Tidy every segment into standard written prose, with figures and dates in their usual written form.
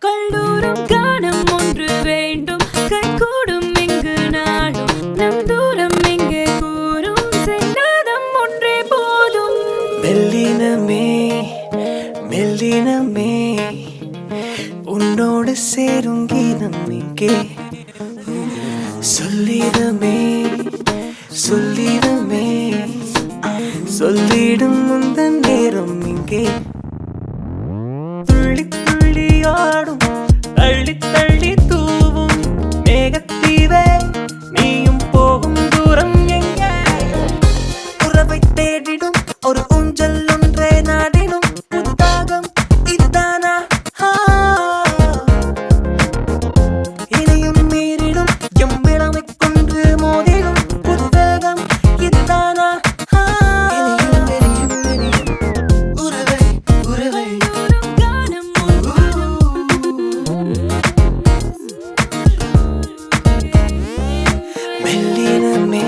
கல்லூரம் காணம் ஒன்று வேண்டும் கைகூடும் இங்கு நாடும் நம் தூரம் எங்கே கூறும் செல்லாதம் ஒன்றே போதும் மெல்லினமே மெல்லினமே உன்னோடு சேரும் கீதம் இங்கே சொல்லிடமே சொல்லிடமே சொல்லிடும் முந்தன் நேரம் இங்கே துள்ளி துள்ளி ஆடும் தள்ளி தள்ளி தூவும் மேகத்தீவே நீயும் போகும் தூரம் எங்கே உறவை தேடிடும் ஒரு ஊஞ்சல் ஒன்றே நாடிடும் புத்தாகம் இதுதானா இனியும் மீறிடும் எம் இளமை கொன்று மோதிடும் புத்தகம் இதுதானா உறவை உறவை கல்லூரம் காணம் மெல்லினமே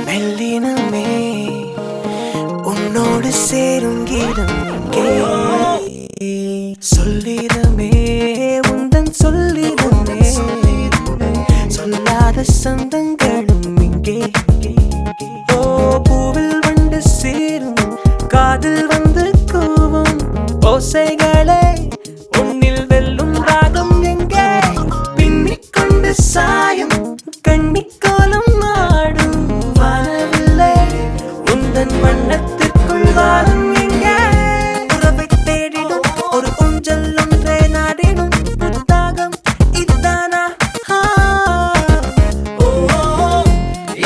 மெல்லினமே உன்னோடு சேரும் கீதம் இங்கே சொல்லிடமே உந்தன் சொல்லிடமே சொல்லாத சொந்தங்களும் இங்கே ஓ பூவில் வந்து சேரும் காதில் வந்து கூவும் ஓசைகளே உன்னில் வெல்லும் ராகம் எங்கே பின்னிக்கொண்டு சாயும் கண்ணிக்கோலம் ஆடும் வானவில்லை உந்தன் வண்ணத்திற்குள் வாழும் எங்கே உறவை தேடிடும் ஒரு ஊஞ்சல் ஒன்றே நாடிடும் புத்தாகம் இதுதானா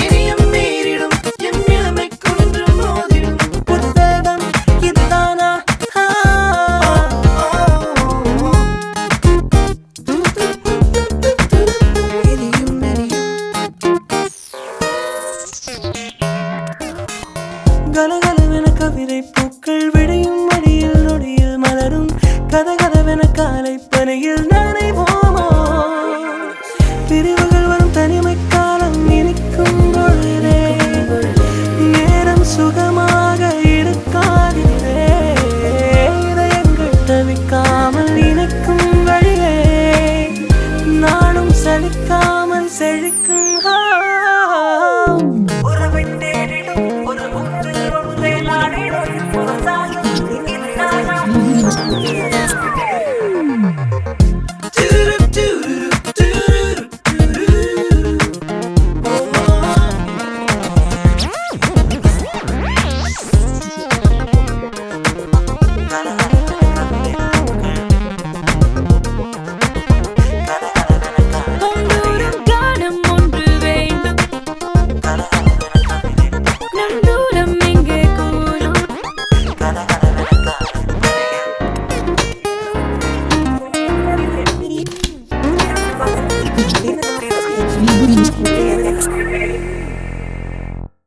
இனியும் மீறிடும் எம் இளமை கொன்று மோதிடும் புத்தகம் இதுதானா இனியும் நெறியும் கலகலவென கவிதை